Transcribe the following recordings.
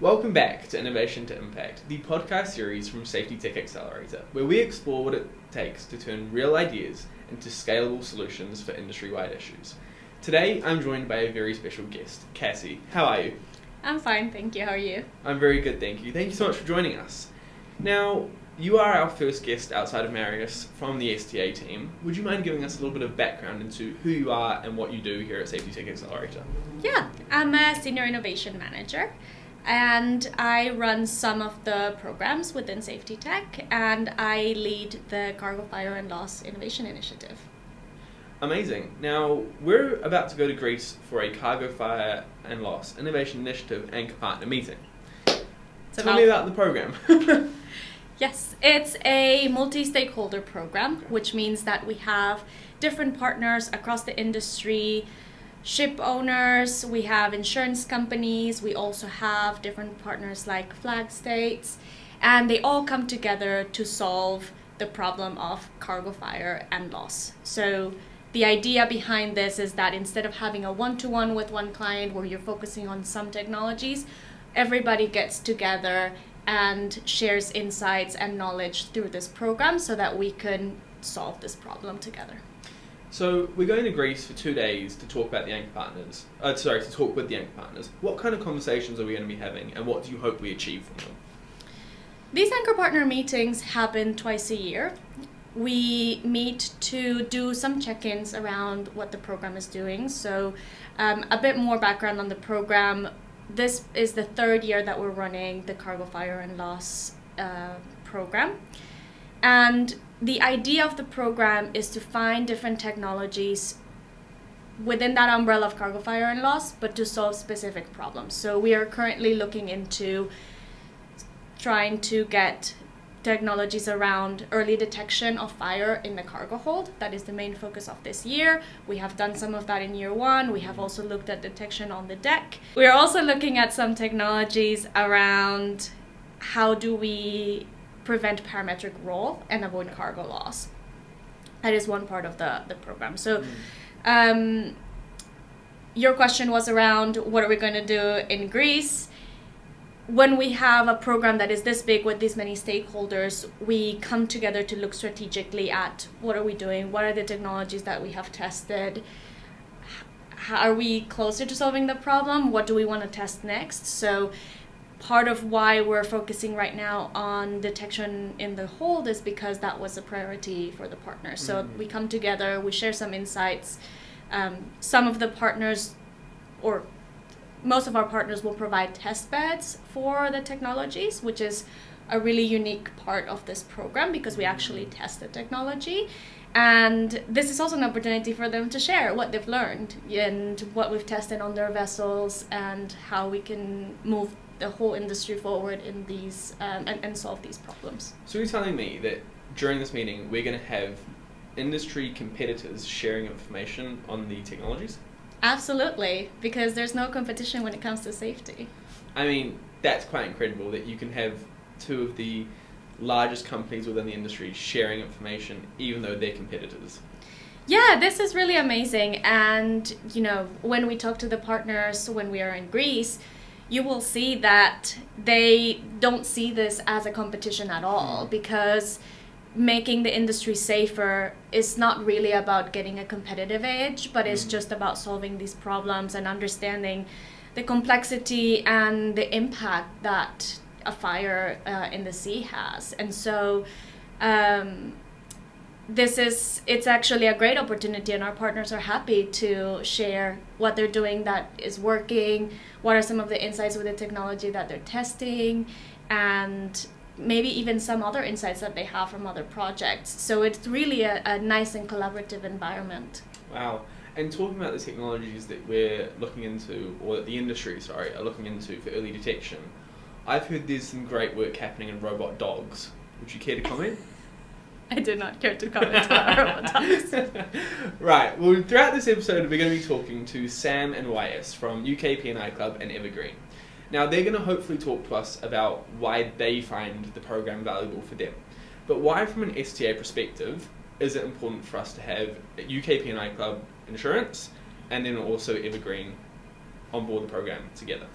Welcome back to Innovation to Impact, the podcast series from Safetytech Accelerator, where we explore what it takes to turn real ideas into scalable solutions for industry-wide issues. Today, I'm joined by a very special guest, Cassie. How are you? I'm fine, thank you. How are you? I'm very good, thank you. Thank you so much for joining us. Now, you are our first guest outside of Marius from the STA team. Would you mind giving us a little bit of background into who you are and what you do here at Safetytech Accelerator? Yeah, I'm a Senior Innovation Manager, and I run some of the programs within Safetytech, and I lead the Cargo Fire and Loss Innovation Initiative. Amazing. Now, we're about to go to Greece for a Cargo Fire and Loss Innovation Initiative anchor partner meeting. Tell me about the program. Yes, it's a multi-stakeholder program, which means that we have different partners across the industry, ship owners, we have insurance companies, we also have different partners like flag states, and they all come together to solve the problem of cargo fire and loss. So the idea behind this is that instead of having a one-to-one with one client where you're focusing on some technologies, everybody gets together and shares insights and knowledge through this program so that we can solve this problem together. So we're going to Greece for 2 days to talk about the anchor partners. To talk with the anchor partners. What kind of conversations are we going to be having, and what do you hope we achieve from them? These anchor partner meetings happen twice a year. We meet to do some check-ins around what the program is doing. So a bit more background on the program. This is the third year that we're running the Cargo Fire and Loss program. And the idea of the program is to find different technologies within that umbrella of cargo fire and loss, but to solve specific problems. So we are currently looking into trying to get technologies around early detection of fire in the cargo hold. That is the main focus of this year. We have done some of that in year one. We have also looked at detection on the deck. We are also looking at some technologies around how do we prevent parametric roll and avoid cargo loss. That is one part of the program. So your question was around what are we going to do in Greece? When we have a program that is this big with this many stakeholders, we come together to look strategically at what are we doing, what are the technologies that we have tested, how are we closer to solving the problem, what do we want to test next. So part of why we're focusing right now on detection in the hold is because that was a priority for the partners. So we come together, we share some insights. Some of the partners, or most of our partners, will provide test beds for the technologies, which is a really unique part of this program because we actually test the technology. And this is also an opportunity for them to share what they've learned and what we've tested on their vessels and how we can move the whole industry forward in these and solve these problems. So you're telling me that during this meeting we're going to have industry competitors sharing information on the technologies? Absolutely, because there's no competition when it comes to safety. I mean, that's quite incredible that you can have two of the largest companies within the industry sharing information even though they're competitors. Yeah, this is really amazing. And, you know, when we talk to the partners when we are in Greece, you will see that they don't see this as a competition at all, because making the industry safer is not really about getting a competitive edge, but it's just about solving these problems and understanding the complexity and the impact that a fire in the sea has. And so it's actually a great opportunity, and our partners are happy to share what they're doing that is working, what are some of the insights with the technology that they're testing, and maybe even some other insights that they have from other projects. So it's really a nice and collaborative environment. Wow. And talking about the technologies that we're looking into, or that the industry, are looking into for early detection, I've heard there's some great work happening in robot dogs. Would you care to comment? I do not care to comment on robot dogs. Right. Well, throughout this episode, we're going to be talking to Sam and YS from UK P&I Club and Evergreen. Now, they're going to hopefully talk to us about why they find the program valuable for them. But why, from an STA perspective, is it important for us to have UK P&I Club insurance and then also Evergreen on board the program together?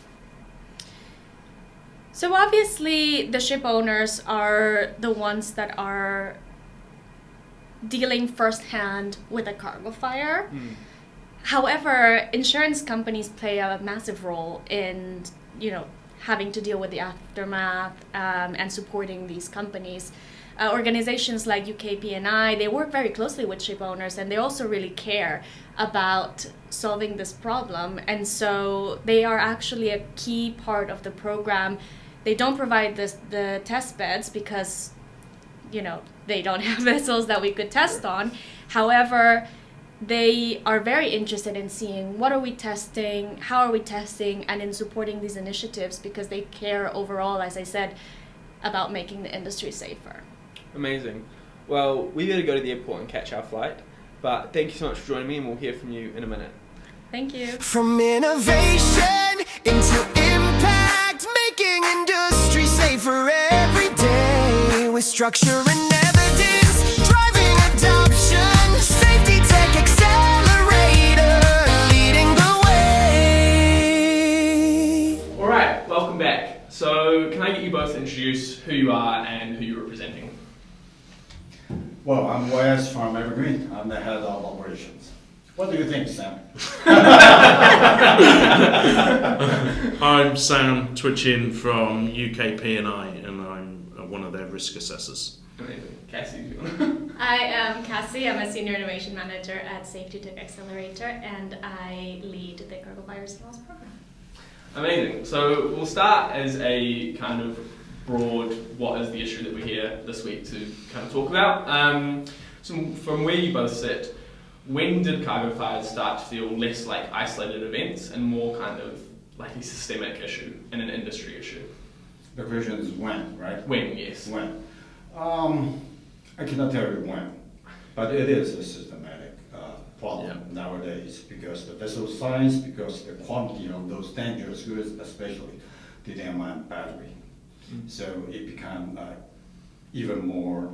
So obviously the ship owners are the ones that are dealing firsthand with a cargo fire. However, insurance companies play a massive role in, having to deal with the aftermath and supporting these companies. Organizations like UK P&I, they work very closely with ship owners, and they also really care about solving this problem. And so they are actually a key part of the program. They don't provide the test beds because, they don't have vessels that we could test on. However, they are very interested in seeing what are we testing, how are we testing, and in supporting these initiatives because they care overall, as I said, about making the industry safer. Amazing. Well, we got to go to the airport and catch our flight, but thank you so much for joining me, and we'll hear from you in a minute. Thank you. From innovation into impact, making industry safer every day with structure and evidence, driving adoption. Safetytech Accelerator, leading the way. All right, welcome back. So, can I get you both to introduce who you are and who you're representing? Well, I'm Wes from Evergreen. I'm the head of operations. What do you think, Sam? I'm Sam Twitchin from UK P&I, and I'm one of their risk assessors. Amazing. Cassie. I am Cassie. I'm a Senior Innovation Manager at Safetytech Accelerator, and I lead the Cargo Virus Loss Program. Amazing. So we'll start as a kind of broad, what is the issue that we're here this week to kind of talk about. So from where you both sit, when did cargo fires start to feel less like isolated events and more kind of like a systemic issue and an industry issue? The question is when, right? When, yes. When. I cannot tell you when, but it is a systematic problem nowadays because the vessel size, because the quantity of those dangerous goods, especially the lithium-ion battery. So it became even more,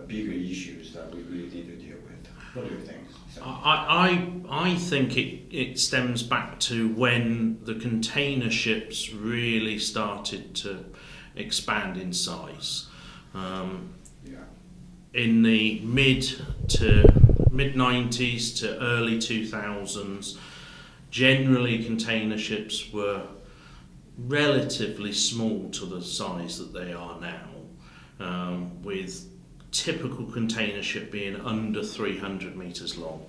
bigger issues that we really need to deal with. What do you think? I think it stems back to when the container ships really started to expand in size. In the mid 90s to early 2000s, generally container ships were relatively small to the size that they are now, with typical container ship being under 300 metres long,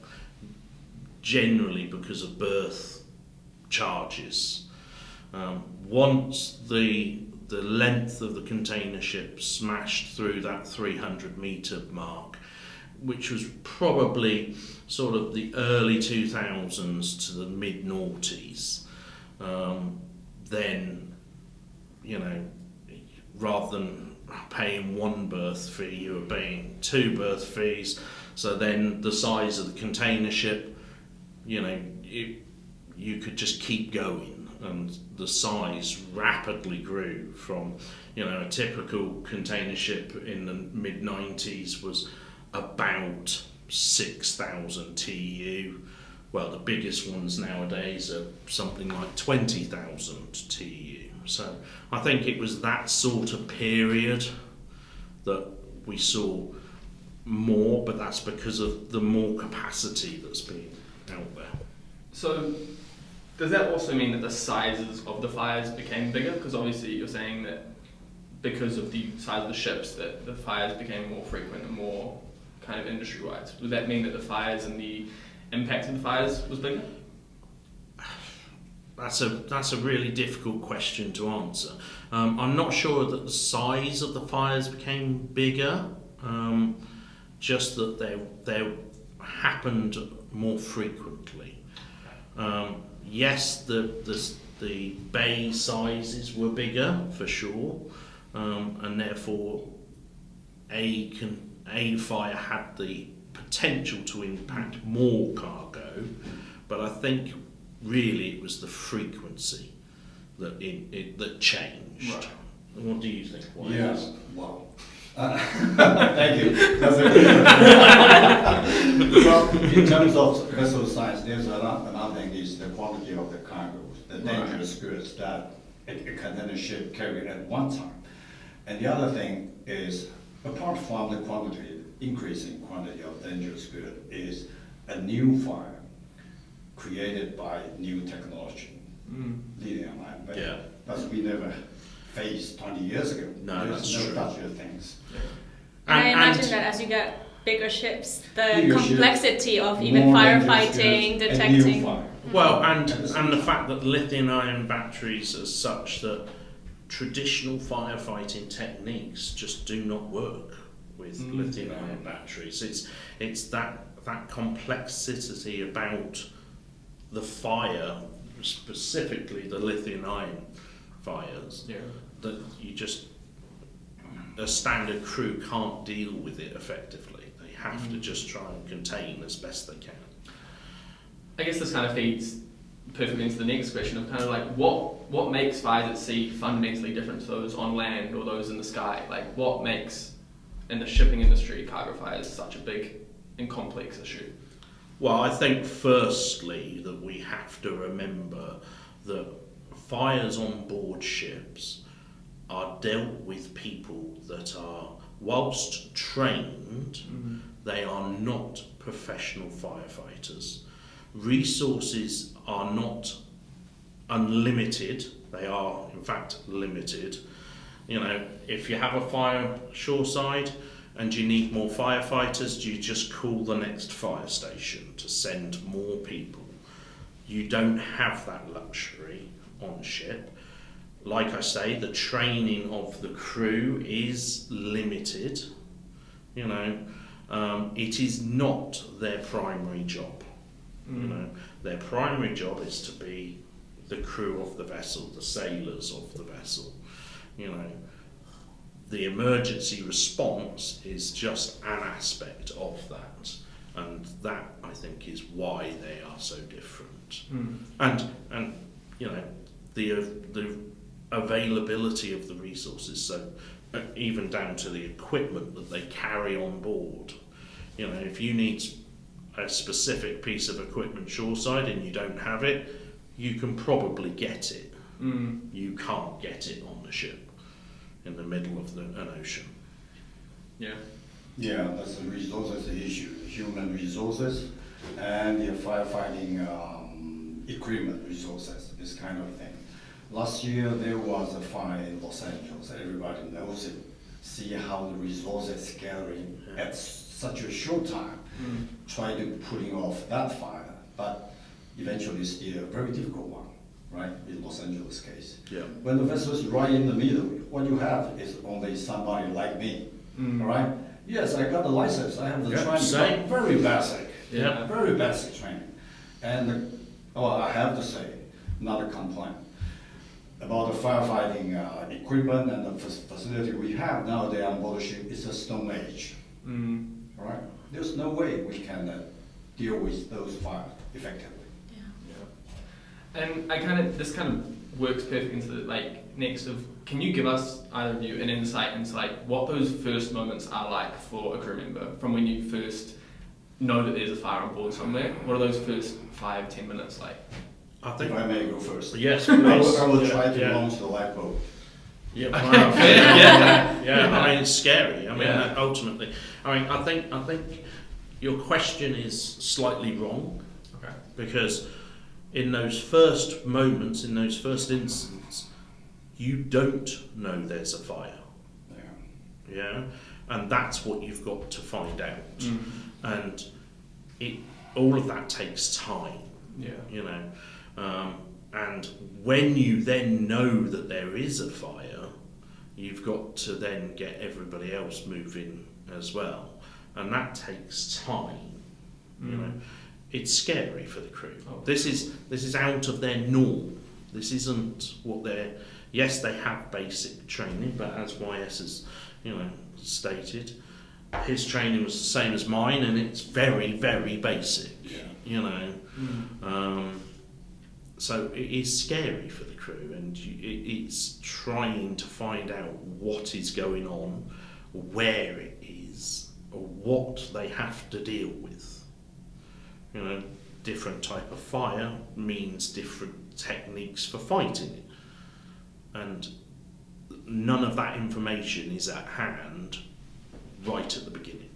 generally because of berth charges. Once the length of the container ship smashed through that 300 metre mark, which was probably sort of the early 2000s to the mid noughties, then, rather than paying one berth fee, you were paying two berth fees. So then the size of the container ship, you could just keep going, and the size rapidly grew from, a typical container ship in the mid 90s was about 6,000 TEU. Well, the biggest ones nowadays are something like 20,000 TEU. So I think it was that sort of period that we saw more, but that's because of the more capacity that's been out there. So does that also mean that the sizes of the fires became bigger? Because obviously you're saying that because of the size of the ships that the fires became more frequent and more kind of industry-wide. Would that mean that the fires and the impact of the fires was bigger? That's a really difficult question to answer. I'm not sure that the size of the fires became bigger, just that they happened more frequently. Yes, the bay sizes were bigger for sure, and therefore a fire had the potential to impact more cargo, but I think really it was the frequency that that changed. Right. What do you think? Yes. Wow. Thank you. That's a well, in terms of vessel size, there's another thing is the quality of the cargo, the dangerous goods that a container ship carried at one time. And the other thing is, apart from the quantity, increasing quantity of dangerous good, is a new fire created by new technology, lithium-ion. But we never faced 20 years ago. No, There's that's no true. such a things. And I imagine that as you get bigger ships, the Bigger complexity ship, of even more firefighting, dangerous goods, and new detecting. fire. Well, and the fact that lithium-ion batteries are such that traditional firefighting techniques just do not work with lithium-ion batteries. It's that complexity about the fire, specifically the lithium-ion fires, that you just, a standard crew can't deal with it effectively. They have to just try and contain as best they can. I guess this kind of feeds perfectly into the next question of kind of like what makes fires at sea fundamentally different to those on land or those in the sky? Like what makes in the shipping industry cargo fires such a big and complex issue? Well, I think firstly that we have to remember that fires on board ships are dealt with people that are, whilst trained, they are not professional firefighters. Resources are not unlimited, they are in fact limited. You know, if you have a fire shoreside and you need more firefighters, you just call the next fire station to send more people. You don't have that luxury on ship. Like I say, the training of the crew is limited. You know, it is not their primary job. You know, their primary job is to be the crew of the vessel, the sailors of the vessel. You know, the emergency response is just an aspect of that, and that I think is why they are so different. And you know, the availability of the resources, so even down to the equipment that they carry on board. You know, if you need a specific piece of equipment shoreside and you don't have it, you can probably get it. You can't get it on the ship in the middle of an ocean. Yeah, That's the resources issue, human resources and the firefighting equipment resources, this kind of thing. Last year there was a fire in Los Angeles, everybody knows it. See how the resources scattering at such a short time, try to putting off that fire, but eventually still a very difficult one, right, in Los Angeles case. When the vessel is right in the middle, what you have is only somebody like me, all right? Yes, I got the license, I have the training, but very basic, very basic training. And, I have to say, not a complaint about the firefighting equipment and the facility we have nowadays on board the ship is a stone age. All right? There's no way we can deal with those fires effectively. And this kind of works perfectly into the next of, can you give us, either of you, an insight into what those first moments are like for a crew member, from when you first know that there's a fire on board somewhere? What are those first 5-10 minutes like? I think If I may go first. Yes, I please. will try to launch the lifeboat. Wow. Yeah. I mean, it's scary. I mean, ultimately, I mean, I think your question is slightly wrong. Okay. Because in those first moments, in those first instants, you don't know there's a fire. Yeah, and that's what you've got to find out. And all of that takes time. You know. And when you then know that there is a fire, you've got to then get everybody else moving as well, and that takes time. You know, it's scary for the crew. This is out of their norm. This isn't what they're. Yes, they have basic training, but as YS has, stated, his training was the same as mine, and it's very, very basic. You know. So it is scary for the crew, and it's trying to find out what is going on, where it is, or what they have to deal with. You know, different type of fire means different techniques for fighting it. and none of that information is at hand right at the beginning.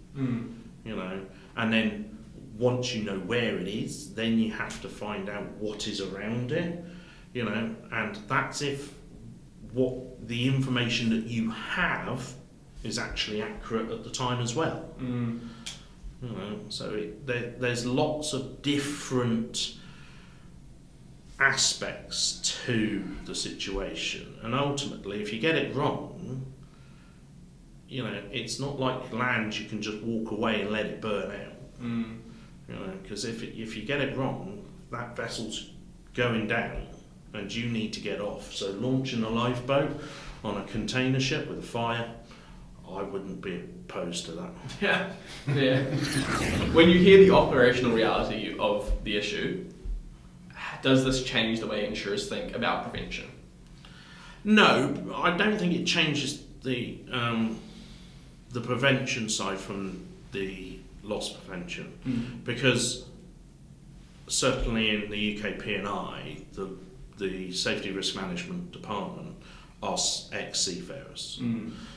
You know, and then once you know where it is, then you have to find out what is around it, you know, and that's if what the information that you have is actually accurate at the time as well. You know, so there's lots of different aspects to the situation, and ultimately if you get it wrong, you know, it's not like land you can just walk away and let it burn out. You know, because if you get it wrong, that vessel's going down and you need to get off. So launching a lifeboat on a container ship with a fire, I wouldn't be opposed to that. Yeah. When you hear the operational reality of the issue, does this change the way insurers think about prevention? No, I don't think it changes the prevention side from the loss prevention, because certainly in the UK P&I, the Safety Risk Management Department are ex-seafarers.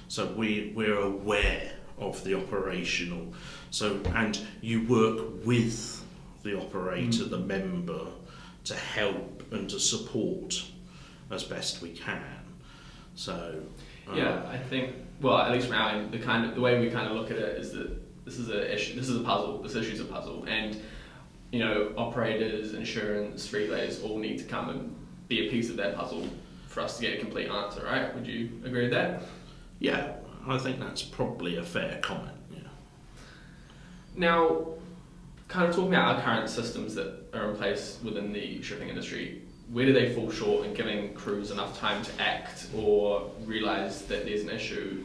So we're aware of the operational, and you work with the operator, the member, to help and to support as best we can. So yeah, I think, well, at least from our end, the way we kind of look at it is that this is a issue. This is a puzzle. This issue is a puzzle, and you know, operators, insurance, regulators all need to come and be a piece of that puzzle for us to get a complete answer. Right? Would you agree with that? Yeah, I think that's probably a fair comment. Yeah. Now, kind of talking about our current systems that are in place within the shipping industry, where do they fall short in giving crews enough time to act or realise that there's an issue?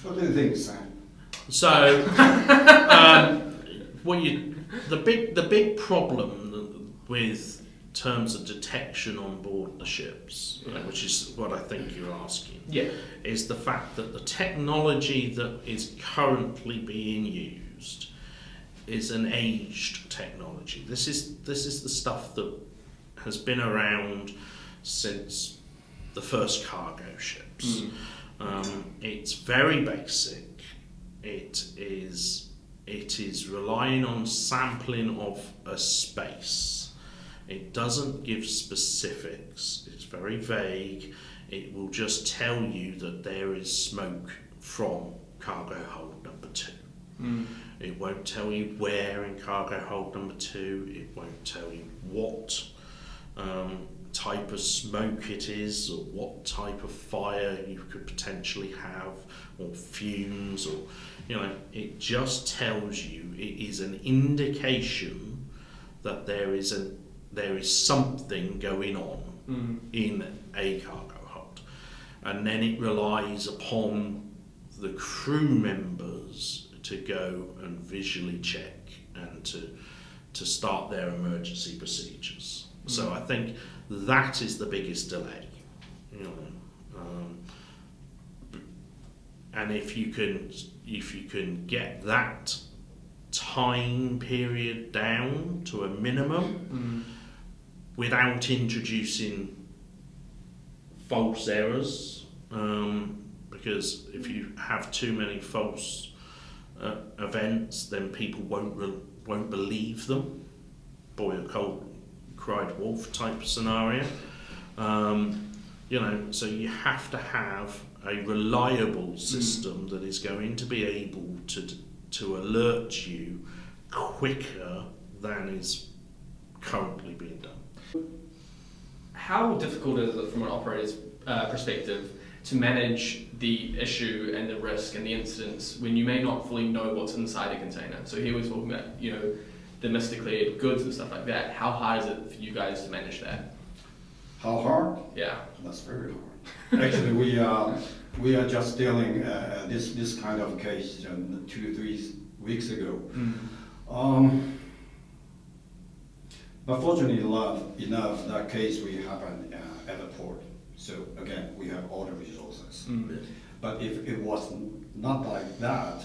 What do you think, Sam? So, the big problem with terms of detection on board the ships, which is what I think you're asking, is the fact that the technology that is currently being used is an aged technology. This is the stuff that has been around since the first cargo ships. It's very basic. It is relying on sampling of a space. It doesn't give specifics. It's very vague. It will just tell you that there is smoke from cargo hold number 2. It won't tell you where in cargo hold number 2. It won't tell you what type of smoke it is, or what type of fire you could potentially have, or fumes, or it just tells you it is an indication that there is something going on in a cargo hold, and then it relies upon the crew members to go and visually check and to start their emergency procedures. So I think that is the biggest delay, and if you can get that time period down to a minimum without introducing false errors, because if you have too many false events, then people won't believe them. Boy, a cold cried wolf type scenario. So you have to have a reliable system that is going to be able to alert you quicker than is currently being done. How difficult is it from an operator's perspective to manage the issue and the risk and the incidents when you may not fully know what's inside a container? So here we're talking about, the misdeclared goods and stuff like that. How hard is it for you guys to manage that? How hard? Yeah. That's very hard. Actually, we are just dealing this kind of case 2-3 weeks ago. But fortunately enough, that case we happened at the port. So again, we have all the resources. But if it was not like that,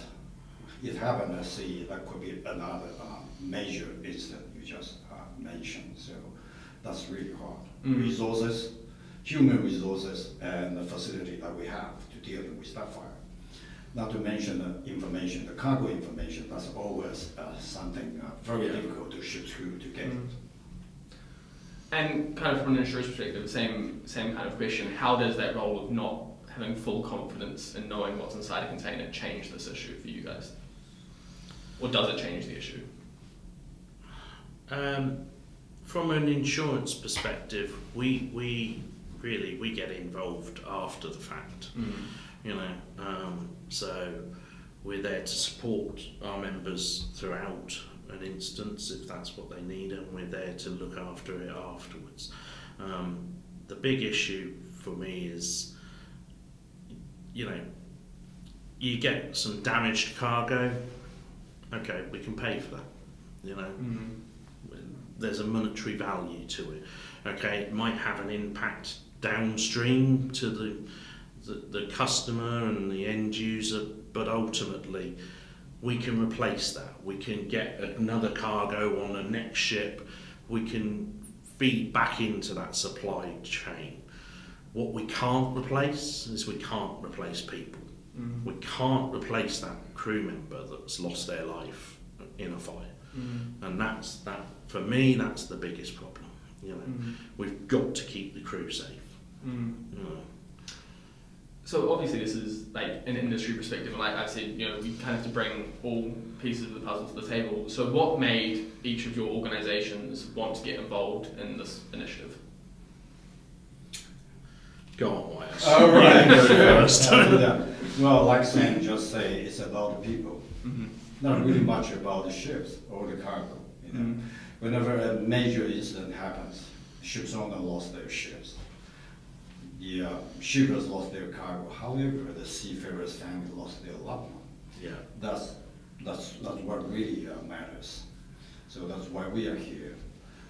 it happened at sea, that could be another major incident you just mentioned. So That's really hard. Resources, human resources, and the facility that we have to deal with that fire. Not to mention the information, the cargo information, that's always something very difficult to ship through to get. And kind of from an insurer's perspective, same kind of question, how does that role of not having full confidence in knowing what's inside a container change this issue for you guys? Or does it change the issue? From an insurance perspective, we get involved after the fact. You know, so we're there to support our members throughout an instance if that's what they need, and we're there to look after it afterwards. The big issue for me is, you know, you get some damaged cargo, okay, we can pay for that, you know. There's a monetary value to it. Okay, it might have an impact downstream to the customer and the end user, but ultimately we can replace that. We can get another cargo on the next ship. We can feed back into that supply chain. What we can't replace is we can't replace people. We can't replace that crew member that's lost their life in a fire. And that's that. For me, that's the biggest problem. You know, we've got to keep the crew safe. You know. So obviously this is like an industry perspective, and like I said, you know, we kind of have to bring all pieces of the puzzle to the table. So what made each of your organisations want to get involved in this initiative? Go on, Wyatt. All right. Well, like Sam just said, it's about the people. Not really much about the ships or the cargo. You know, whenever a major incident happens, ships owner lost their ships. The shippers lost their cargo. However, the seafarers' family lost their loved one. Yeah. That's what really matters. So that's why we are here.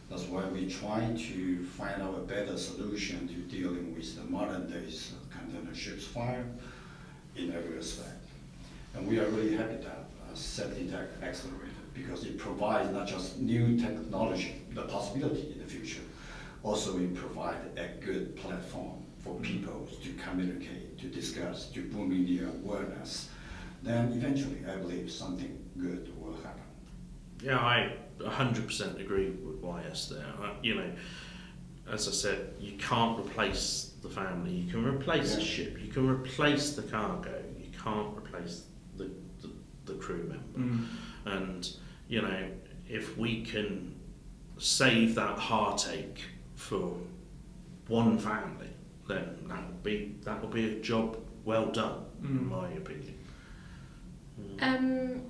That's why we try to find out a better solution to dealing with the modern days container ships fire in every respect. And we are really happy that Safetytech Accelerator, because it provides not just new technology, the possibility in the future, also it provides a good platform for people to communicate, to discuss, to booming the awareness. Then eventually, I believe something good will happen. Yeah, I 100% agree with YS there. You know, as I said, you can't replace the family. You can replace the ship. You can replace the cargo. You can't replace the crew member. And you know, if we can save that heartache for one family, then that will be a job well done, in my opinion.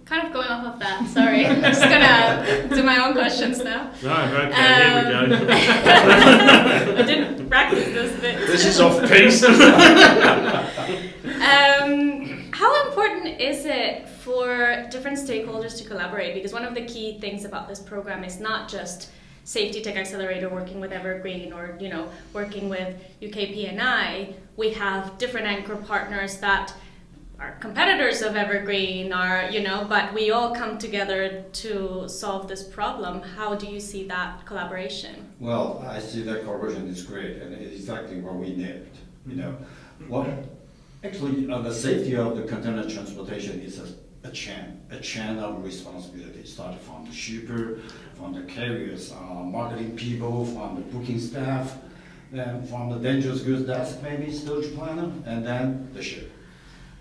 Kind of going off of that, sorry, I'm just gonna do my own questions now. Right, okay, here we go. I didn't practice this bit. This is off piece. How important is it for different stakeholders to collaborate? Because one of the key things about this program is not just Safetytech Accelerator working with Evergreen or, you know, working with UK P&I. We have different anchor partners that are competitors of Evergreen, are, you know, but we all come together to solve this problem. How do you see that collaboration? Well, I see that collaboration is great, and it's exactly what we need. You know, well, actually, the safety of the container transportation is a chain of responsibility, starting from the shipper, from the carriers, marketing people, from the booking staff, then from the dangerous goods desk, maybe storage planner, and then the ship.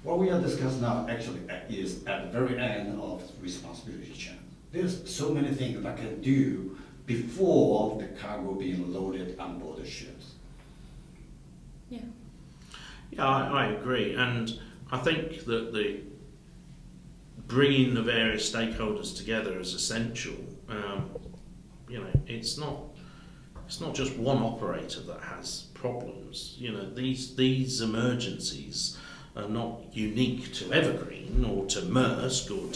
What we are discussing now actually is at the very end of the responsibility chain. There's so many things that can do before the cargo being loaded on board the ships. Yeah. Yeah, I agree, and I think that the bringing the various stakeholders together is essential. You know, it's not just one operator that has problems. You know, these emergencies are not unique to Evergreen or to Maersk or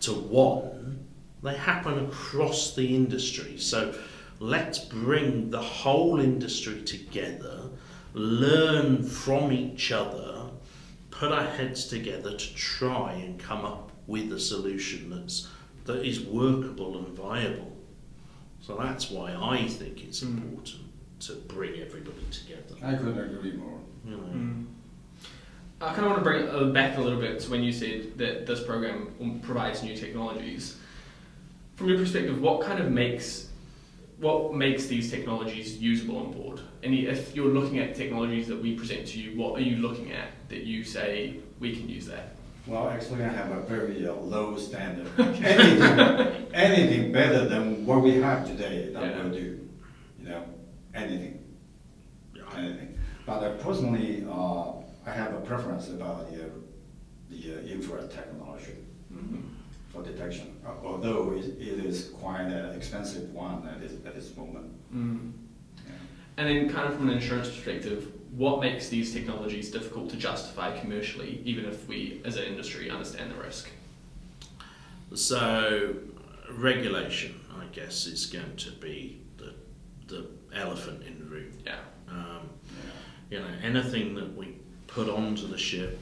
to One. They happen across the industry. So let's bring the whole industry together, learn from each other, put our heads together to try and come up with a solution that is workable and viable. So that's why I think it's important to bring everybody together. I couldn't agree more. You know. I kind of want to bring it back a little bit to when you said that this program provides new technologies. From your perspective, what makes these technologies usable on board? And if you're looking at technologies that we present to you, what are you looking at that you say we can use that? Well, actually, I have a very low standard. Anything better than what we have today, that will do. You know, anything. But personally, I have a preference about the infrared technology for detection, although it is quite an expensive one at this moment. Yeah. And then kind of from an insurance perspective, what makes these technologies difficult to justify commercially, even if we as an industry understand the risk? So regulation, I guess, is going to be the elephant in the room. You know, anything that we put onto the ship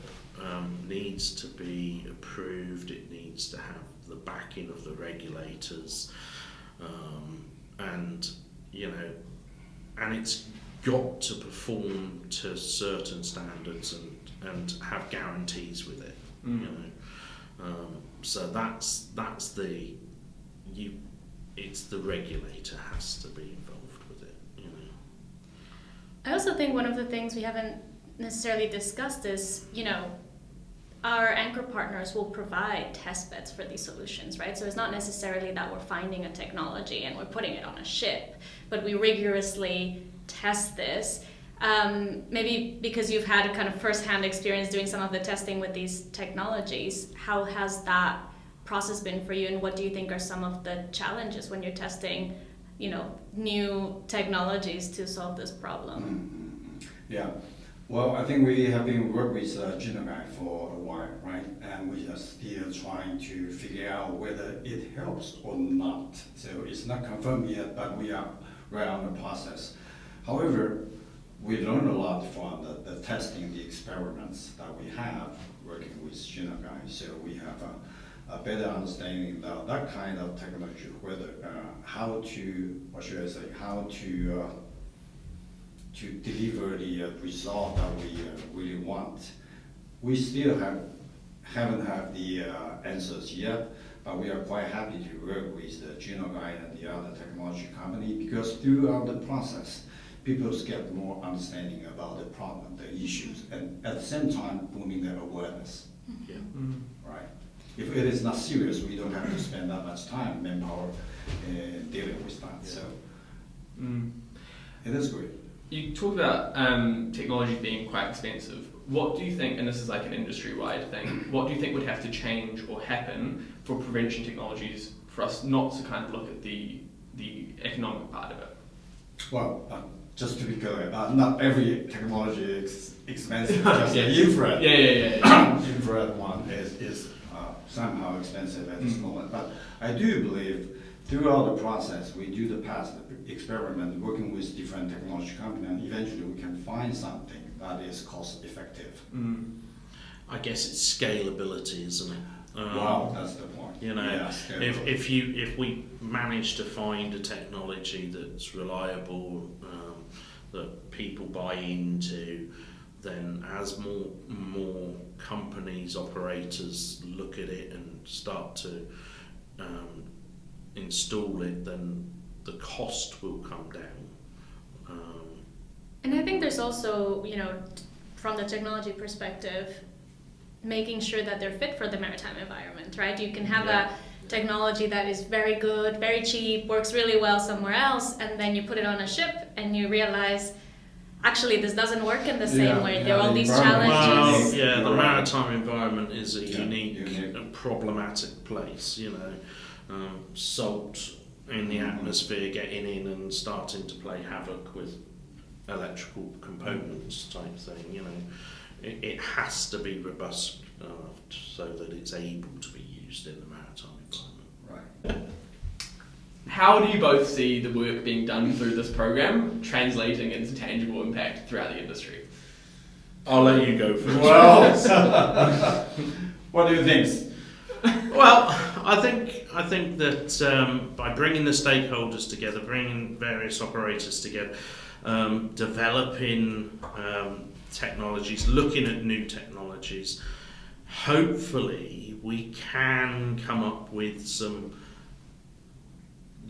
needs to be approved. It needs to have the backing of the regulators, and you know, and it's got to perform to certain standards and have guarantees with it. You know, so that's it's the regulator has to be involved with it. You know. I also think one of the things we haven't necessarily discussed is, you know, our anchor partners will provide test beds for these solutions, right? So it's not necessarily that we're finding a technology and we're putting it on a ship, but we rigorously test this. Maybe because you've had a kind of first-hand experience doing some of the testing with these technologies, how has that process been for you, and what do you think are some of the challenges when you're testing, you know, new technologies to solve this problem? Yeah. Well, I think we have been working with Genoguide for a while, right? And we are still trying to figure out whether it helps or not. So it's not confirmed yet, but we are right on the process. However, we learned a lot from the testing, the experiments that we have working with Genoguide. So we have a better understanding of that kind of technology, whether how to, what should I say, how to deliver the result that we really want. We still haven't had the answers yet, but we are quite happy to work with the Genoguide and the other technology company, because throughout the process, people get more understanding about the problem, the issues, and at the same time booming their awareness. Yeah. Right. If it is not serious, we don't have to spend that much time, manpower, dealing with that. Yeah. So it is great. You talked about technology being quite expensive. What do you think, and this is like an industry-wide thing, what do you think would have to change or happen for prevention technologies for us not to kind of look at the economic part of it? Well, just to be clear, not every technology is expensive. Just the infrared. Infrared one is somehow expensive at this moment. But I do believe throughout the process, we do the past experiment, working with different technology companies, and eventually we can find something that is cost effective. I guess it's scalability, isn't it? Wow, that's the point. You know, yeah, if we manage to find a technology that's reliable, that people buy into, then as more companies, operators look at it and start to install it, then the cost will come down. And I think there's also, you know, from the technology perspective, making sure that they're fit for the maritime environment, right? You can have a technology that is very good, very cheap, works really well somewhere else, and then you put it on a ship and you realize, actually, this doesn't work in the same way. There are all these challenges. Well, the maritime environment is a unique and problematic place, you know. Salt in the atmosphere getting in and starting to play havoc with electrical components type thing, you know. It has to be robust enough so that it's able to be used in the maritime environment. Right. How do you both see the work being done through this program translating into tangible impact throughout the industry? I'll let you go first. Well, what do you think? Well, I think I think that by bringing the stakeholders together, bringing various operators together, developing technologies, looking at new technologies, hopefully we can come up with some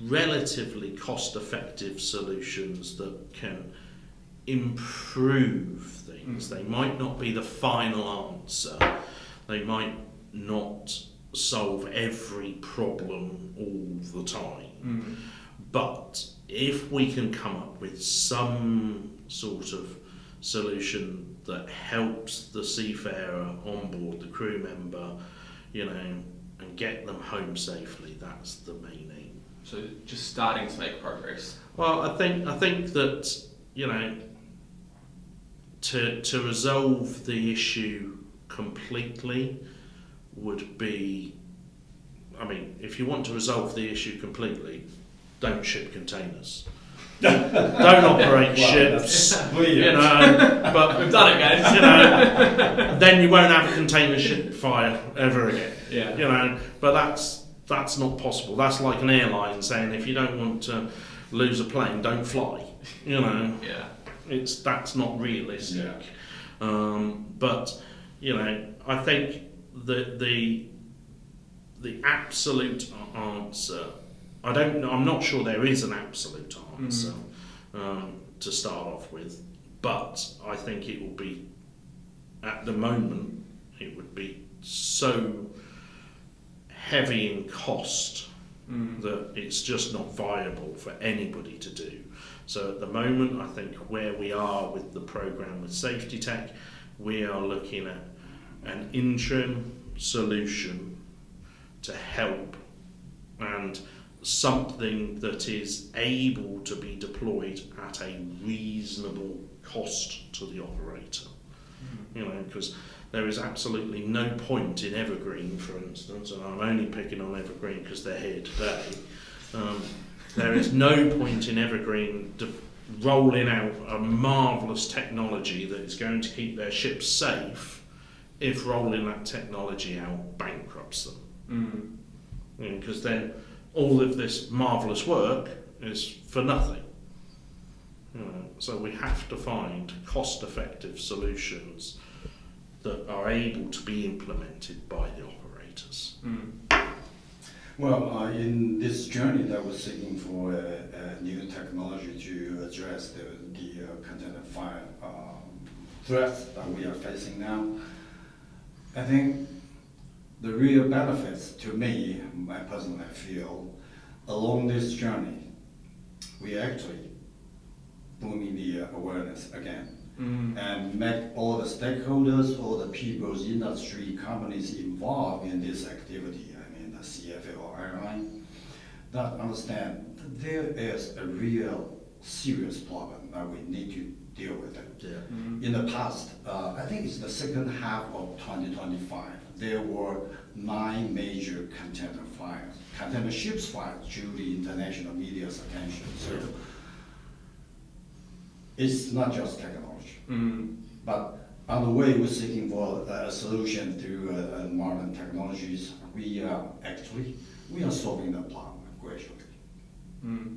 relatively cost-effective solutions that can improve things. They might not be the final answer. They might not solve every problem all the time. But if we can come up with some sort of solution that helps the seafarer on board, the crew member, and get them home safely, that's the main aim. So just starting to make progress. Well, I think that to resolve the issue completely would be, if you want to resolve the issue completely, don't ship containers. Don't operate ships, but We've done it, guys. then you won't have a container ship fire ever again. Yeah. But that's not possible. That's like an airline saying if you don't want to lose a plane, don't fly. Yeah. That's not realistic. Yeah. But I think the absolute answer, I'm not sure there is an absolute answer to start off with, but I think it will be, at the moment, it would be so heavy in cost that it's just not viable for anybody to do. So at the moment, I think where we are with the program with Safetytech, we are looking at an interim solution to help, and something that is able to be deployed at a reasonable cost to the operator. Because there is absolutely no point in Evergreen, for instance, and I'm only picking on Evergreen because they're here today. There is no point in Evergreen rolling out a marvellous technology that is going to keep their ships safe if rolling that technology out bankrupts them. Because then all of this marvellous work is for nothing. So we have to find cost-effective solutions that are able to be implemented by the operators. Well, in this journey that we're seeking for a new technology to address the container fire threats that we are facing now, I think the real benefits to me, I personally feel, along this journey, we actually booming the awareness again. And make all the stakeholders, all the people's industry companies involved in this activity, the CFA or airline, that understand that there is a real serious problem that we need to deal with it. In the past, I think it's the second half of 2025, there were 9 major container ships fires drew the international media's attention. So it's not just technology, but on the way we're seeking for a solution through modern technologies, we are solving the problem gradually.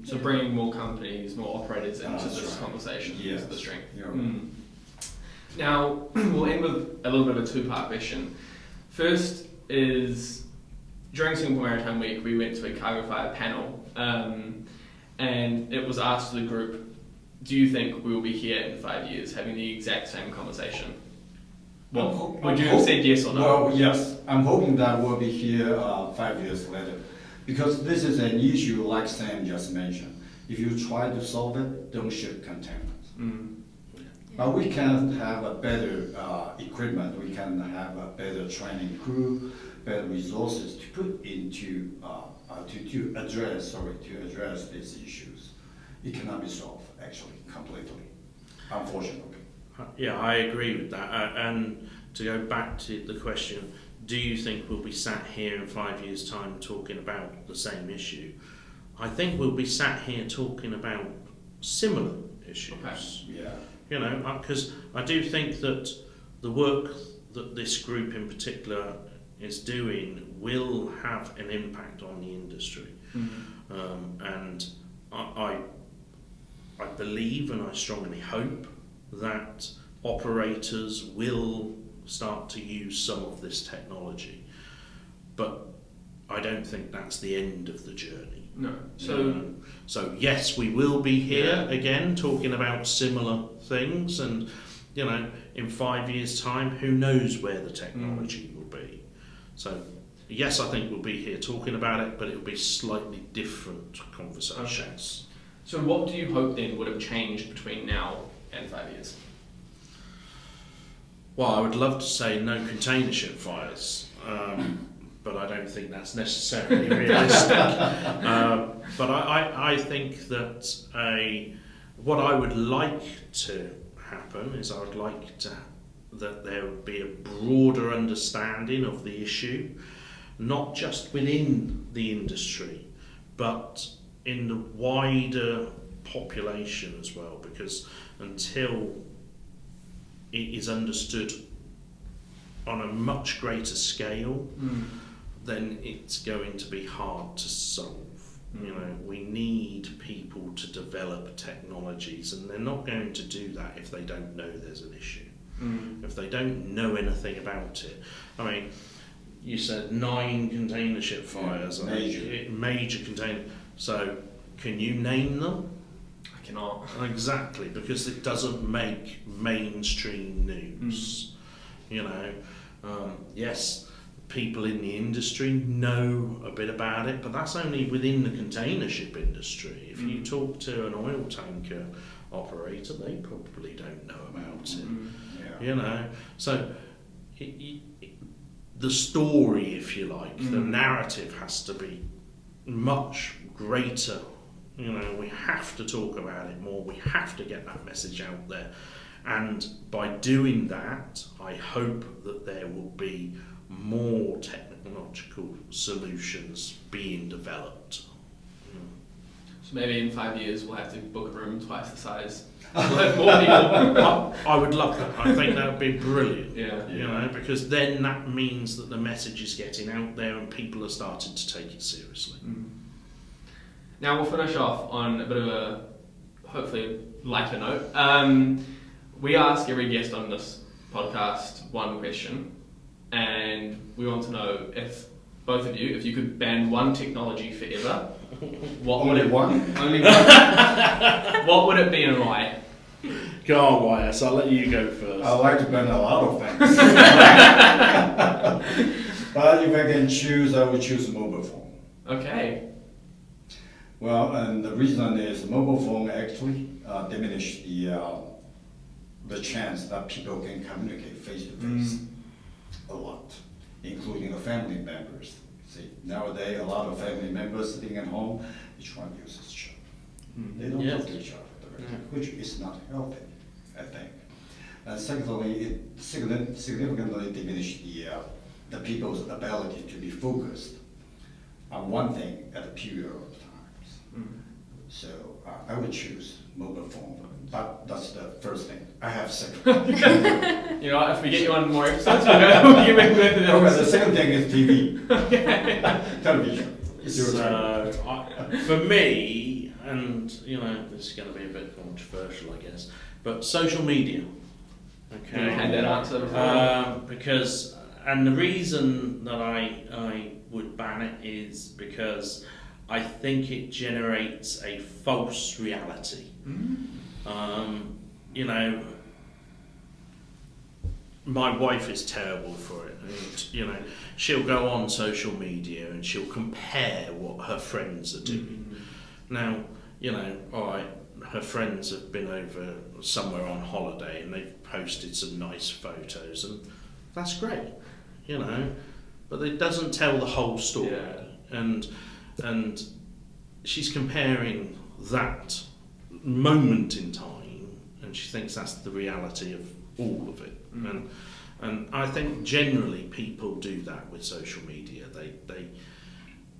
So bringing more companies, more operators into this conversation is the strength. Now, we'll end with a little bit of a two-part question. First is, during Singapore Maritime Week, we went to a cargo fire panel, and it was asked to the group, do you think we will be here in 5 years having the exact same conversation? Well, would you have said yes or no? Well, yes. I'm hoping that we'll be here 5 years later. Because this is an issue like Sam just mentioned. If you try to solve it, don't ship containers. But we can have a better equipment, we can have a better training crew, better resources to put into, to address these issues. It cannot be solved, actually, completely, unfortunately. Yeah, I agree with that. And to go back to the question, do you think we'll be sat here in 5 years' time talking about the same issue? I think we'll be sat here talking about similar issues. Yeah. Because I do think that the work that this group in particular is doing will have an impact on the industry. And I believe and I strongly hope that operators will start to use some of this technology, but I don't think that's the end of the journey. No. So yes, we will be here again talking about similar things, and in 5 years' time, who knows where the technology will be. So yes, I think we'll be here talking about it, but it will be slightly different conversations. Okay. So what do you hope then would have changed between now and 5 years? Well, I would love to say no container ship fires, but I don't think that's necessarily realistic. But I think that what I would like to happen is I would like that there would be a broader understanding of the issue, not just within the industry, but in the wider population as well, because until it is understood on a much greater scale, then it's going to be hard to solve. We need people to develop technologies, and they're not going to do that if they don't know there's an issue. If they don't know anything about it. I mean, you said 9 container ship fires. Major container. So, can you name them? I cannot. Exactly, because it doesn't make mainstream news. Yes, people in the industry know a bit about it, but that's only within the container ship industry. If you talk to an oil tanker operator, they probably don't know about it. So the story, if you like, the narrative has to be much greater. We have to talk about it more. We have to get that message out there. And by doing that, I hope that there will be more technological solutions being developed. So maybe in 5 years we'll have to book a room twice the size. We'll have more people. I would love that. I think that would be brilliant. Yeah. Because then that means that the message is getting out there and people are starting to take it seriously. Now we'll finish off on a bit of a, hopefully, lighter note. We ask every guest on this podcast one question, and we want to know if both of you, if you could ban one technology forever, what would it? One? Only one. What would it be and why? Go on, YS. I'll let you go first. I like to ban a lot of things. But if I can choose, I would choose mobile phone. Okay. Well, and the reason is mobile phone actually diminish the chance that people can communicate face to face a lot, including the family members. See, nowadays a lot of family members sitting at home, each one uses each other. They don't talk to each other directly, which is not healthy, I think. And secondly, it significantly diminished the people's ability to be focused on one thing at a period of times. So I would choose mobile phone, but that's the first thing. I have second. You know, if we get you on more episodes, we'll give it with the Okay, the second thing is TV. Television. It's your turn. For me, and this is going to be a bit controversial, I guess, but social media. Okay. You had that answer before. Because, and the reason that I would ban it is because I think it generates a false reality. My wife is terrible for it, and she'll go on social media and she'll compare what her friends are doing. Now, all right, her friends have been over somewhere on holiday and they've posted some nice photos, and that's great, but it doesn't tell the whole story. And she's comparing that moment in time, and she thinks that's the reality of all of it. And I think generally people do that with social media.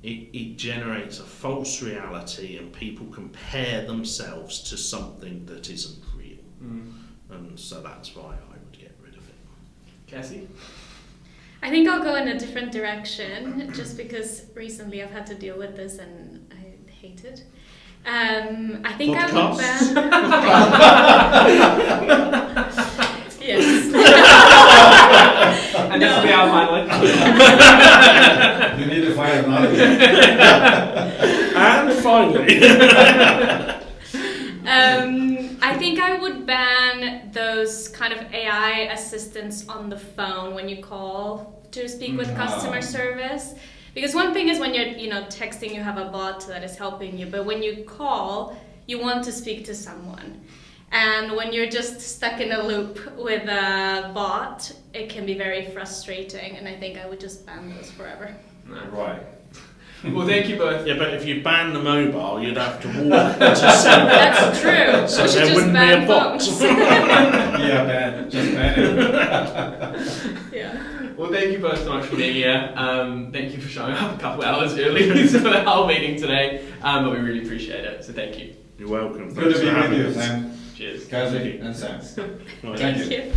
It generates a false reality, and people compare themselves to something that isn't real. And so that's why I would get rid of it. Cassie? I think I'll go in a different direction, just because recently I've had to deal with this and I hate it. I think I would ban. Yes. And this will be our final You need to find another. And finally, I think I would ban those kind of AI assistants on the phone when you call to speak with customer service. Because one thing is when you're, texting, you have a bot that is helping you, but when you call, you want to speak to someone. And when you're just stuck in a loop with a bot, it can be very frustrating, and I think I would just ban those forever. Right. Well, thank you both. yeah, but if you ban the mobile, you'd have to walk to sell. That's true. So We should there just wouldn't be ban a bot. phones. Yeah, just ban it. Yeah. Well, thank you both so much for being here. Thank you for showing up a couple hours early for the whole meeting today, but we really appreciate it, so thank you. You're welcome. Good Thanks to be for with having you, us. Sam. Cheers. Kazi and Sam. Right. Thank Thank you. you.